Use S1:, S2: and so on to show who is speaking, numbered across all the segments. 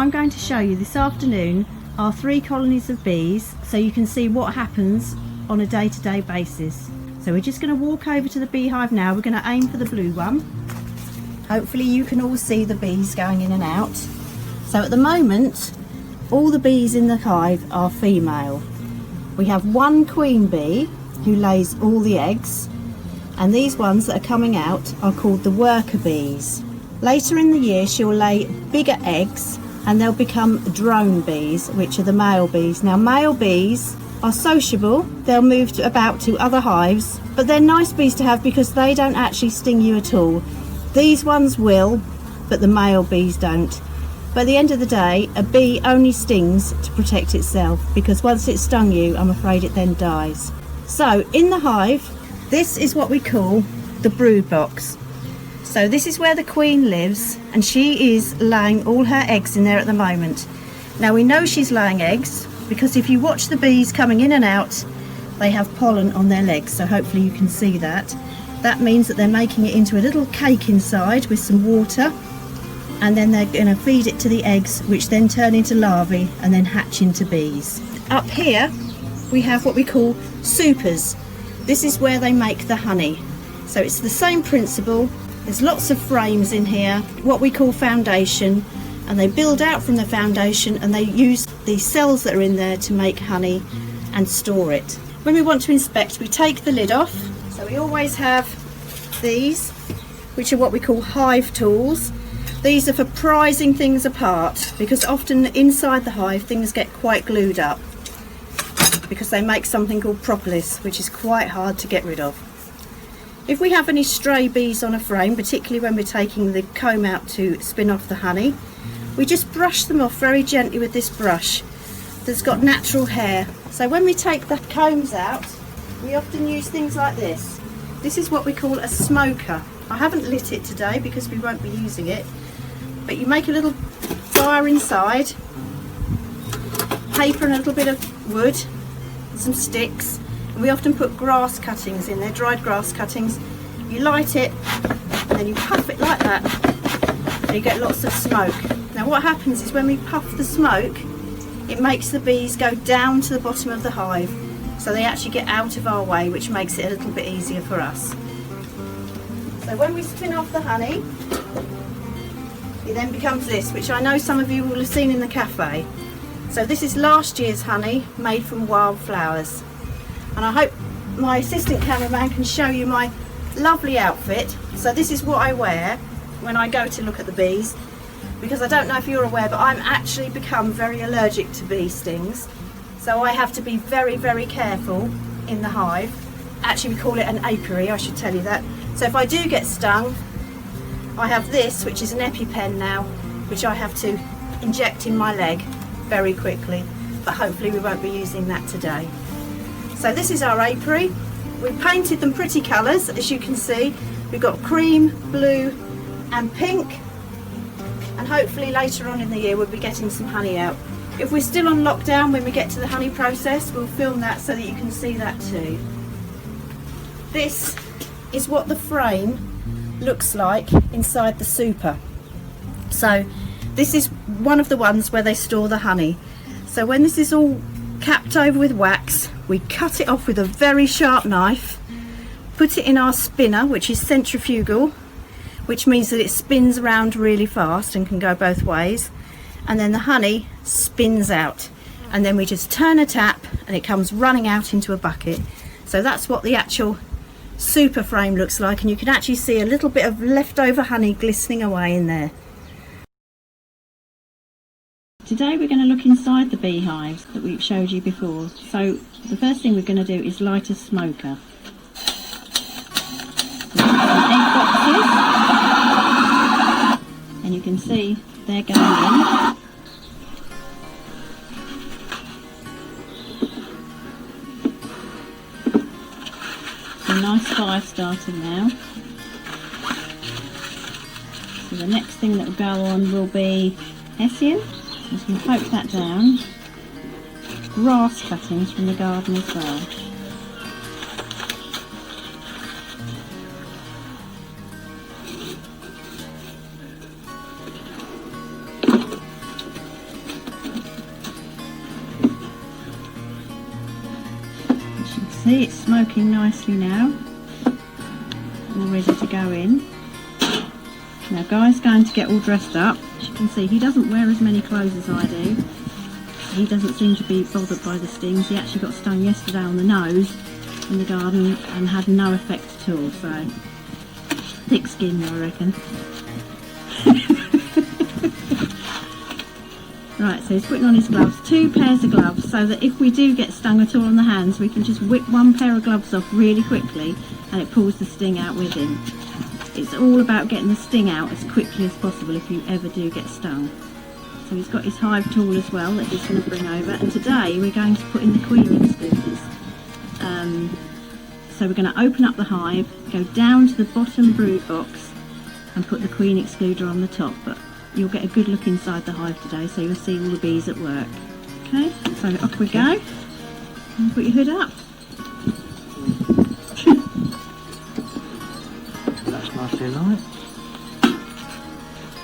S1: I'm going to show you this afternoon our 3 colonies of bees so you can see what happens on a day-to-day basis. So we're just going to walk over to the beehive now. We're going to aim for the blue one. Hopefully you can all see the bees going in and out. So at the moment all the bees in the hive are female. We have one queen bee who lays all the eggs, and these ones that are coming out are called the worker bees. Later in the year she'll lay bigger eggs and they'll become drone bees, which are the male bees. Now male bees are sociable, they'll move about to other hives, but they're nice bees to have because they don't actually sting you at all. These ones will, but the male bees don't. But at the end of the day, a bee only stings to protect itself, because once it's stung you, I'm afraid it then dies. So in the hive, this is what we call the brood box. So this is where the queen lives, and she is laying all her eggs in there at the moment. Now we know she's laying eggs because if you watch the bees coming in and out, they have pollen on their legs, so hopefully you can see that. That means that they're making it into a little cake inside with some water, and then they're going to feed it to the eggs, which then turn into larvae and then hatch into bees. Up here we have what we call supers. This is where they make the honey. So it's the same principle. There's lots of frames in here, what we call foundation, and they build out from the foundation and they use the cells that are in there to make honey and store it. When we want to inspect, we take the lid off. So we always have these, which are what we call hive tools. These are for prizing things apart, because often inside the hive things get quite glued up because they make something called propolis, which is quite hard to get rid of. If we have any stray bees on a frame, particularly when we're taking the comb out to spin off the honey, we just brush them off very gently with this brush that's got natural hair. So when we take the combs out, we often use things like this. This is what we call a smoker. I haven't lit it today because we won't be using it, but you make a little fire inside, paper and a little bit of wood, some sticks. We often put grass cuttings in there, dried grass cuttings. You light it and then you puff it like that and you get lots of smoke. Now what happens is when we puff the smoke, it makes the bees go down to the bottom of the hive, so they actually get out of our way, which makes it a little bit easier for us. So when we spin off the honey, it then becomes this, which I know some of you will have seen in the cafe. So this is last year's honey made from wildflowers. And I hope my assistant cameraman can show you my lovely outfit. So this is what I wear when I go to look at the bees, because I don't know if you're aware, but I'm actually become very allergic to bee stings. So I have to be very, very careful in the hive. Actually we call it an apiary, I should tell you that. So if I do get stung, I have this, which is an EpiPen now, which I have to inject in my leg very quickly, but hopefully we won't be using that today. So this is our apiary. We've painted them pretty colours, as you can see. We've got cream, blue and pink, and hopefully later on in the year we'll be getting some honey out. If we're still on lockdown when we get to the honey process, we'll film that so that you can see that too. This is what the frame looks like inside the super. So this is one of the ones where they store the honey. So when this is all capped over with wax, we cut it off with a very sharp knife, put it in our spinner, which is centrifugal, which means that it spins around really fast and can go both ways, and then the honey spins out, and then we just turn a tap and it comes running out into a bucket. So that's what the actual super frame looks like, and you can actually see a little bit of leftover honey glistening away in there. Today we're going to look inside the beehives that we showed you before. So the first thing we're going to do is light a smoker. Egg boxes, and you can see they're going in. So nice fire starting now. So the next thing that will go on will be Hessian. Just going to poke that down. Grass cuttings from the garden as well. See, it's smoking nicely now, all ready to go in. Now Guy's going to get all dressed up. As you can see, he doesn't wear as many clothes as I do. He doesn't seem to be bothered by the stings. He actually got stung yesterday on the nose in the garden and had no effect at all, so thick skin, I reckon. Right, so he's putting on his gloves, 2 pairs of gloves, so that if we do get stung at all on the hands, we can just whip 1 pair of gloves off really quickly and it pulls the sting out with him. It's all about getting the sting out as quickly as possible if you ever do get stung. So he's got his hive tool as well that he's going to bring over, and today we're going to put in the queen excluders. So we're going to open up the hive, go down to the bottom brood box and put the queen excluder on the top, but you'll get a good look inside the hive today, so you'll see all the bees at work. Okay, so off we go. And put your hood up.
S2: That's nicely light.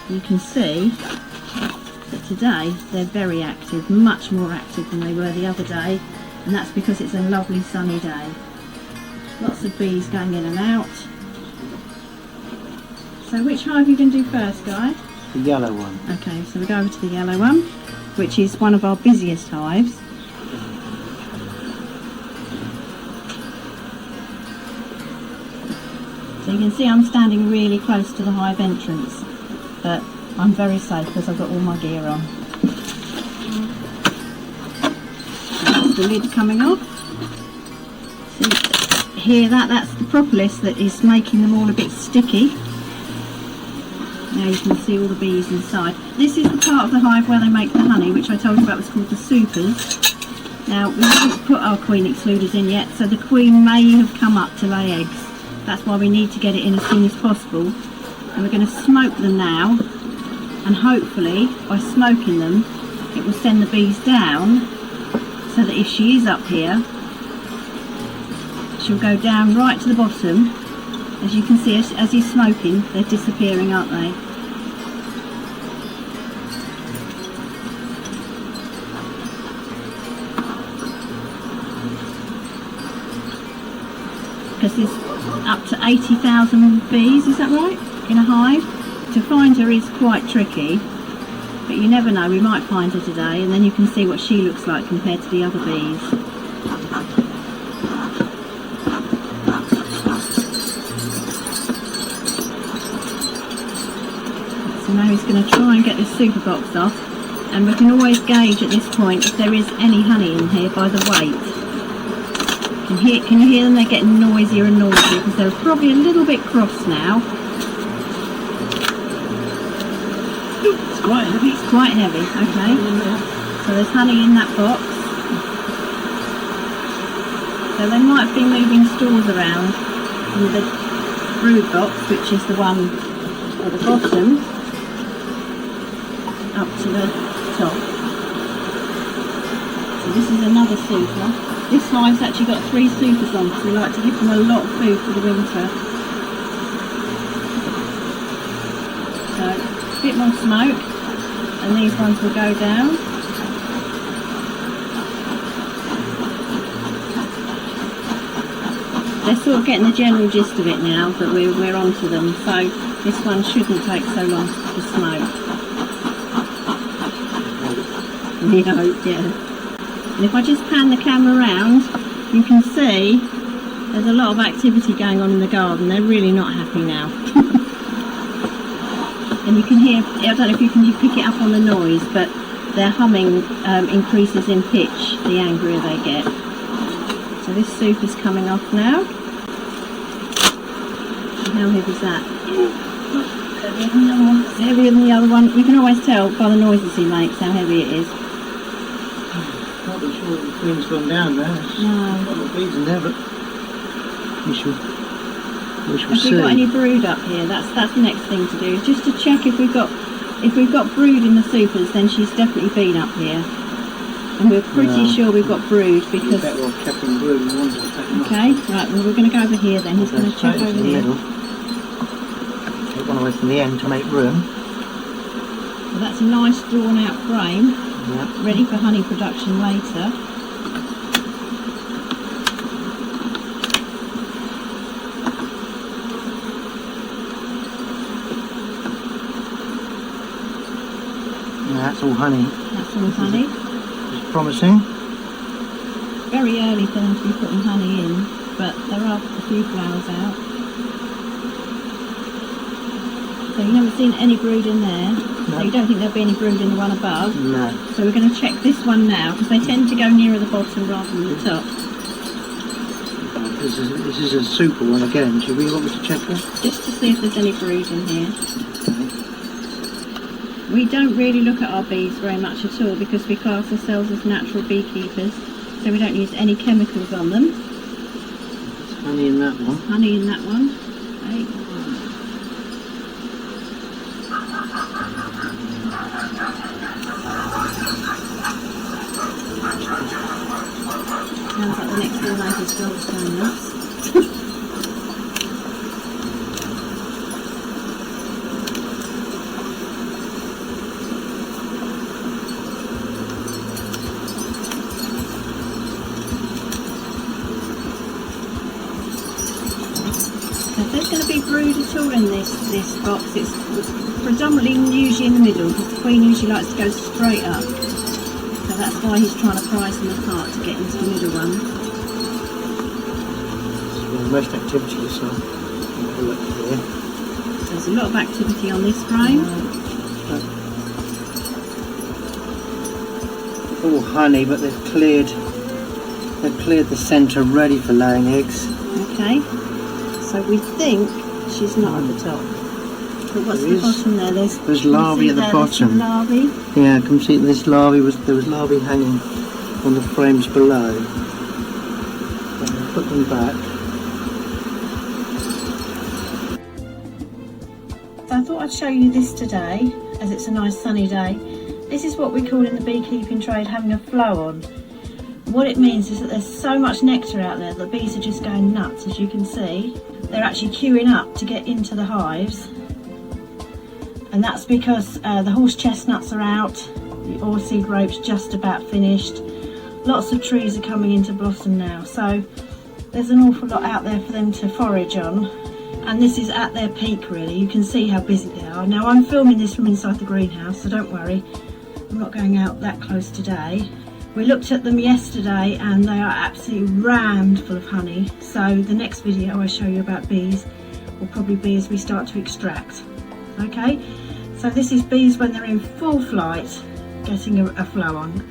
S1: You can see that today they're very active, much more active than they were the other day, and that's because it's a lovely sunny day. Lots of bees going in and out. So which hive are you going to do first, Guy?
S2: The yellow one.
S1: Okay, so we go over to the yellow one, which is one of our busiest hives. So you can see I'm standing really close to the hive entrance, but I'm very safe because I've got all my gear on. That's the lid coming off. See, hear that? That's the propolis that is making them all a bit sticky. Now you can see all the bees inside. This is the part of the hive where they make the honey, which I told you about was called the supers. Now we haven't put our queen excluders in yet, so the queen may have come up to lay eggs. That's why we need to get it in as soon as possible. And we're going to smoke them now, and hopefully by smoking them it will send the bees down, so that if she is up here she'll go down right to the bottom. As you can see, as he's smoking, they're disappearing, aren't they? Because there's up to 80,000 bees, is that right? In a hive. To find her is quite tricky, but you never know, we might find her today, and then you can see what she looks like compared to the other bees. So now he's going to try and get this super box off, and we can always gauge at this point if there is any honey in here by the weight. Can you hear them? They're getting noisier and noisier because they're probably a little bit cross now.
S2: It's quite heavy.
S1: It's quite heavy, okay. So there's honey in that box. So they might have been moving stores around from the brood box, which is the one at the bottom, up to the top. So this is another super. This hive's actually got 3 supers on, so we like to give them a lot of food for the winter. So a bit more smoke, and these ones will go down. They're sort of getting the general gist of it now that we're onto them, so this one shouldn't take so long to smoke. We hope, yeah. And if I just pan the camera around, you can see there's a lot of activity going on in the garden. They're really not happy now. And you can hear, I don't know if you can pick it up on the noise, but their humming increases in pitch the angrier they get. So this soup is coming off now. And how heavy is that? It's heavier than the other one. You can always tell by the noises he makes how heavy it is.
S2: Not be sure the queen's gone down there.
S1: No.
S2: Got the bees in there, but we shall
S1: Have
S2: see.
S1: we got any brood up here? That's the next thing to do. Just to check if we've got brood in the supers, then she's definitely been up here. And we're pretty sure we've got brood because.
S2: Better off kept in brood and ones will take them off.
S1: Okay, right. Well, we're going to go over here then. He's going to check over here.
S2: Take one away from the end to make room.
S1: Well, that's a nice drawn out frame.
S2: Yeah.
S1: Ready for honey production later.
S2: that's all honey.
S1: That's all honey.
S2: It's promising.
S1: Very early for them to be putting honey in, but there are a few flowers out. So you haven't seen any brood in there.
S2: No.
S1: So you don't think there'll be any brood in the one above?
S2: No.
S1: So we're going to check this one now, because they tend to go nearer the bottom rather than the top.
S2: This is a super one again. Do you really want me to check it?
S1: Just to see if there's any brood in here. We don't really look at our bees very much at all because we class ourselves as natural beekeepers, so we don't use any chemicals on them.
S2: There's honey in that one.
S1: Honey in that one. Okay. Sounds like the next door neighbour's dog's going nuts. If there's going to be brood at all in this box, it's predominantly usually in the middle because the queen usually likes to go straight up. So that's why he's trying to prize them apart to get into the middle one.
S2: There's most activity this one. Look here.
S1: There's a lot of activity on this frame.
S2: All honey, but they've cleared the centre ready for laying eggs.
S1: Okay. So we think she's not at the top. But what's the bottom there?
S2: There's larvae at the bottom.
S1: Larvae.
S2: Yeah, I can see there was larvae hanging on the frames below. I'll put them back.
S1: So I thought I'd show you this today, as it's a nice sunny day. This is what we call in the beekeeping trade having a flow on. What it means is that there's so much nectar out there that bees are just going nuts, as you can see. They're actually queuing up to get into the hives. And that's because the horse chestnuts are out, the oilseed rope's just about finished. Lots of trees are coming into blossom now, so there's an awful lot out there for them to forage on. And this is at their peak really, you can see how busy they are. Now I'm filming this from inside the greenhouse, so don't worry, I'm not going out that close today. We looked at them yesterday and they are absolutely rammed full of honey. So the next video I show you about bees will probably be as we start to extract. Okay, so this is bees when they're in full flight, getting a flow on.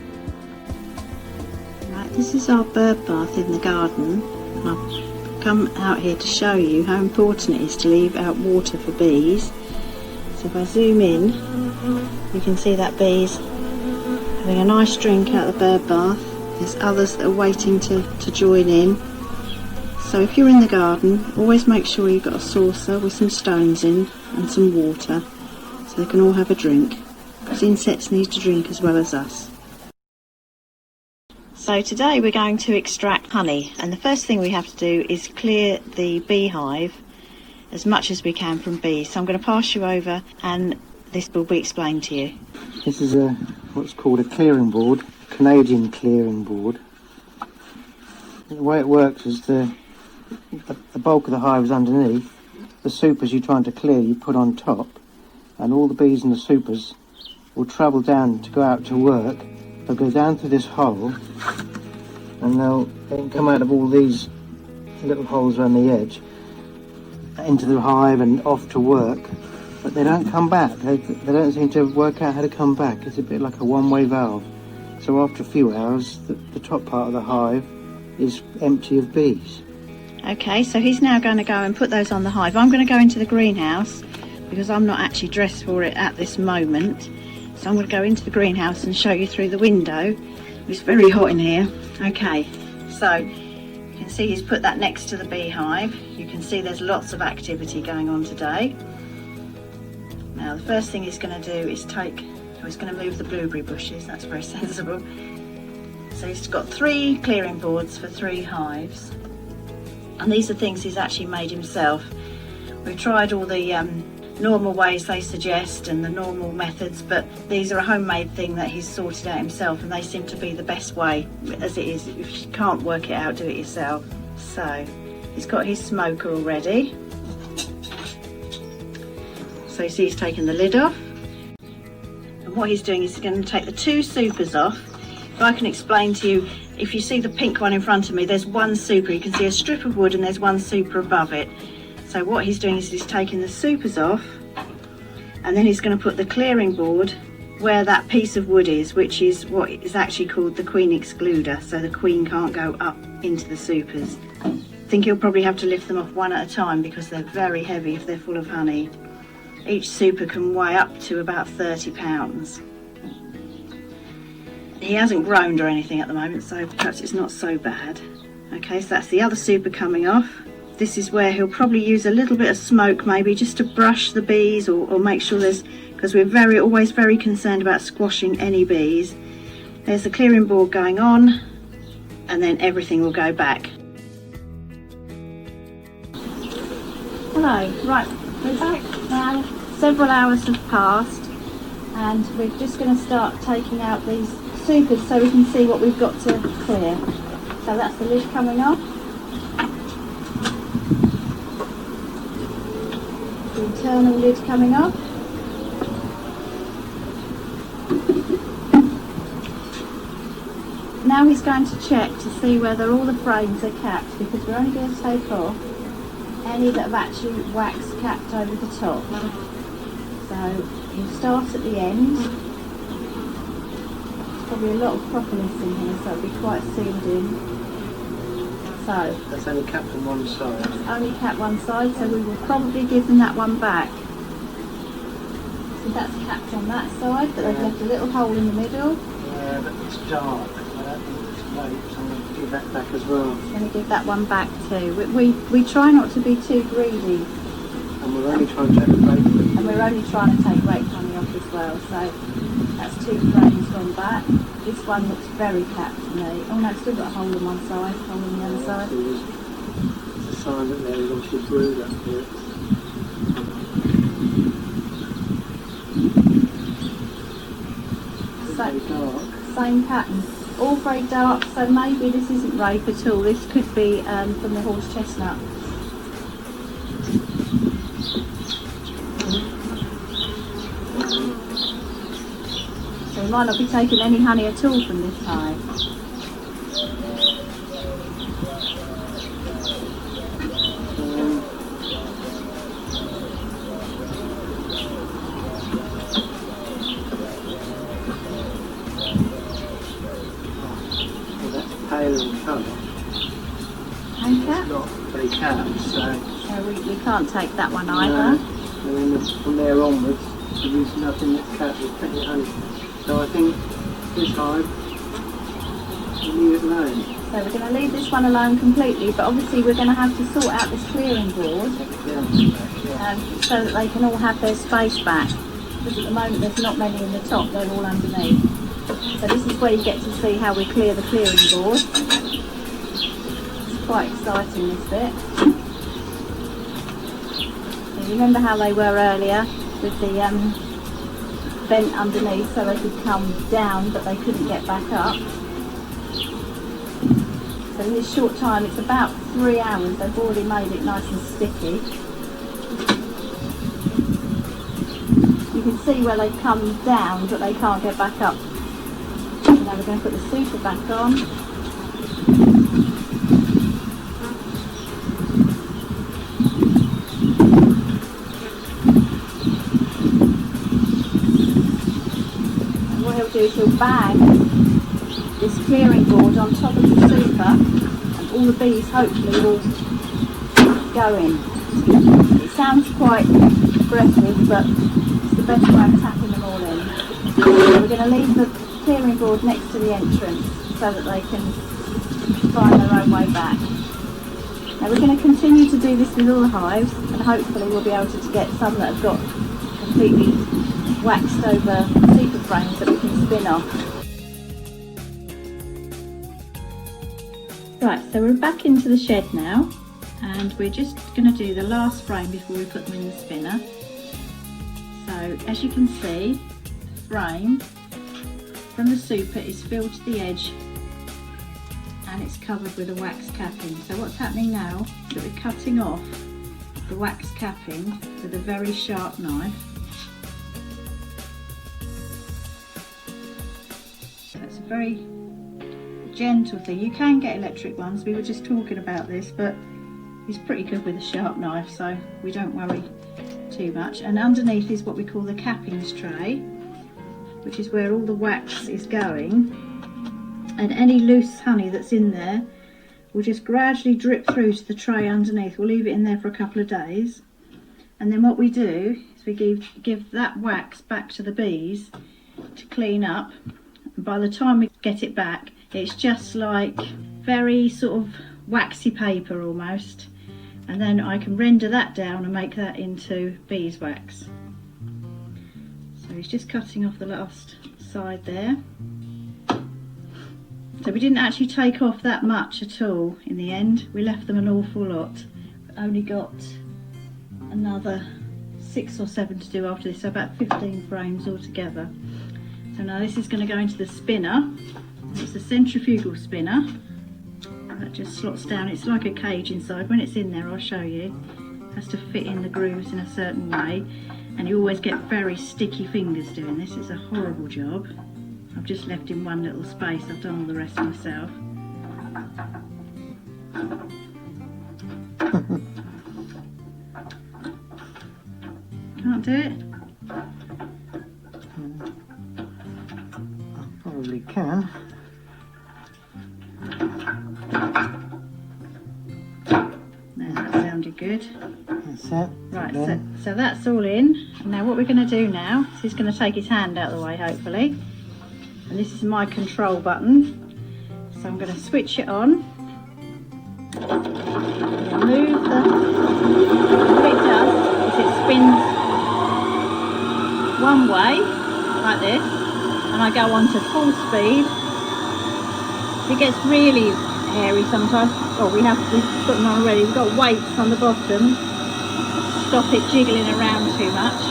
S1: Right, this is our bird bath in the garden. I've come out here to show you how important it is to leave out water for bees. So if I zoom in, you can see that bees having a nice drink out of the bird bath. There's others that are waiting to join in. So if you're in the garden, always make sure you've got a saucer with some stones in and some water so they can all have a drink, because insects need to drink as well as us. So today we're going to extract honey, and the first thing we have to do is clear the beehive as much as we can from bees. So I'm going to pass you over and this will be explained to you.
S2: This is what's called a clearing board, Canadian clearing board. The way it works is the bulk of the hive is underneath. The supers you're trying to clear you put on top, and all the bees in the supers will travel down to go out to work. They'll go down through this hole and they can come out of all these little holes around the edge into the hive and off to work, but they don't come back. They don't seem to work out how to come back. It's a bit like a one-way valve. So after a few hours the top part of the hive is empty of bees.
S1: Okay, so he's now going to go and put those on the hive. I'm going to go into the greenhouse because I'm not actually dressed for it at this moment. So I'm going to go into the greenhouse and show you through the window. It's very hot in here. Okay, so you can see he's put that next to the beehive. You can see there's lots of activity going on today. Now the first thing he's going to do is he's going to move the blueberry bushes. That's very sensible. So he's got 3 clearing boards for 3 hives. And these are things he's actually made himself. We've tried all the normal ways they suggest and the normal methods, but these are a homemade thing that he's sorted out himself, and they seem to be the best way as it is. If you can't work it out, do it yourself. So he's got his smoker already. So you see he's taken the lid off. And what he's doing is he's going to take the two supers off. If I can explain to you, if you see the pink one in front of me, there's one super. You can see a strip of wood and there's one super above it. So what he's doing is he's taking the supers off, and then he's going to put the clearing board where that piece of wood is, which is what is actually called the queen excluder, so the queen can't go up into the supers. I think he'll probably have to lift them off one at a time because they're very heavy if they're full of honey. Each super can weigh up to about 30 pounds. He hasn't groaned or anything at the moment, so perhaps it's not so bad. Okay, so that's the other super coming off. This is where he'll probably use a little bit of smoke maybe just to brush the bees or make sure there's, because we're always very concerned about squashing any bees. There's the clearing board going on, and then everything will go back. Hello, right, we're back now. Several hours have passed, and we're just going to start taking out these supers so we can see what we've got to clear. So that's the lid coming off. The internal lid coming off. Now he's going to check to see whether all the frames are capped, because we're only going to take off any that have actually wax capped over the top. So you start at the end. There's probably a lot of propolis in here, so it'll be quite sealed in. So
S2: that's only capped on one side.
S1: Only capped one side, so we will probably give them that one back. So that's capped on that side, but they've left a little hole in the middle.
S2: Yeah, but it's dark. I don't think it's light, so I'm going to give that back as well.
S1: I'm going to give that one back too. We try not to be too greedy.
S2: And we're only trying to take the rape.
S1: And we're only trying to take rape honey off as well. So that's two frames gone back. This one looks very capped to me. Oh no, it's still got a hole on one side, hole on the other side.
S2: It's a sign that there is obviously brood up here.
S1: Same pattern, all very dark, so maybe this isn't rape at all. This could be from the horse chestnut. So we might not be taking any honey at all from this hive.
S2: Pale in colour.
S1: And cap?
S2: It's not very capped, so
S1: we can't take that one either.
S2: And then from there onwards, there's nothing that's capped with plenty of honey. So I think this hive, we'll leave it alone.
S1: So we're going to leave this one alone completely, but obviously we're going to have to sort out this clearing board so that they can all have their space back. Because at the moment there's not many in the top, they're all underneath. So this is where you get to see how we clear the clearing board. It's quite exciting, this bit. So remember how they were earlier with the vent underneath so they could come down but they couldn't get back up. So in this short time, it's about 3 hours, they've already made it nice and sticky. You can see where they've come down but they can't get back up. Now we're going to put the super back on. And what he'll do is he'll bag this clearing board on top of the super, and all the bees hopefully will go in. It sounds quite aggressive, but it's the best way of tapping them all in. So we're going to leave the clearing board next to the entrance so that they can find their own way back. Now we're going to continue to do this with all the hives, and hopefully we'll be able to get some that have got completely waxed over super frames that we can spin off. Right, so we're back into the shed now, and we're just going to do the last frame before we put them in the spinner. So as you can see, the frame from the super is filled to the edge and it's covered with a wax capping. So what's happening now is that we're cutting off the wax capping with a very sharp knife. very gentle thing. You can get electric ones, we were just talking about this, but he's pretty good with a sharp knife, so we don't worry too much. And underneath is what we call the cappings tray, which is where all the wax is going, and any loose honey that's in there will just gradually drip through to the tray underneath. We'll leave it in there for a couple of days, and then what we do is we give that wax back to the bees to clean up. And by the time we get it back, it's just like very sort of waxy paper almost, and then I can render that down and make that into beeswax. So he's just cutting off the last side there. So we didn't actually take off that much at all in the end. We left them an awful lot. Only got another 6 or 7 to do after this, so about 15 frames altogether. So now this is going to go into the spinner. It's a centrifugal spinner that just slots down. It's like a cage inside. When it's in there, I'll show you. It has to fit in the grooves in a certain way, and you always get very sticky fingers doing this. It's a horrible job. I've just left in one little space. I've done all the rest myself. Can't do it?
S2: I probably can.
S1: No, that sounded good.
S2: That's it.
S1: Right, so that's all in. Now what we're going to do now is he's going to take his hand out of the way, hopefully. And this is my control button. So I'm going to switch it on. Move the... What it does is it spins one way, like this, and I go on to full speed. It gets really hairy sometimes. Oh, we've put them on already. We've got weights on the bottom. Stop it jiggling around too much.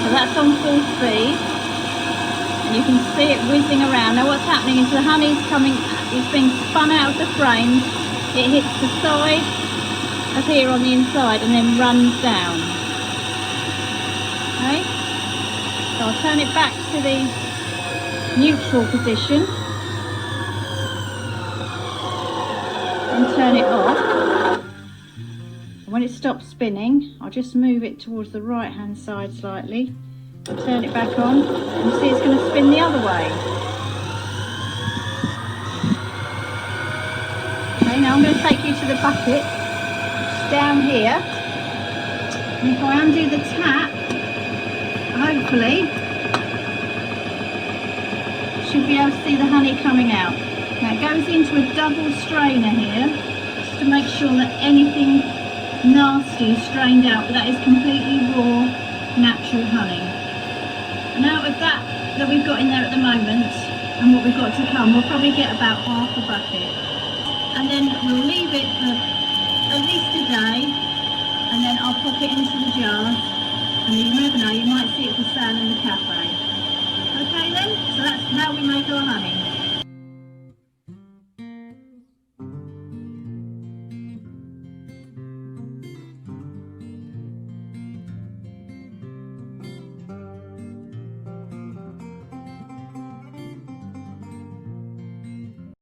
S1: So that's on full speed, and you can see it whizzing around. Now what's happening is the honey's it's being spun out of the frames. It hits the side of here on the inside and then runs down. Okay, so I'll turn it back to the neutral position and turn it off. And when it stops spinning, I'll just move it towards the right hand side slightly and turn it back on, and you see it's going to spin the other way. Okay, now I'm going to take you to the bucket down here, and if I undo the tap, hopefully should be able to see the honey coming out. Now it goes into a double strainer here, just to make sure that anything nasty is strained out, but that is completely raw, natural honey. And out of that we've got in there at the moment, and what we've got to come, we'll probably get about half a bucket. And then we'll leave it for at least a day, and then I'll pop it into the jars, and you never know, you might see it for sale in the cafe. Okay then, so that's how we make our honey.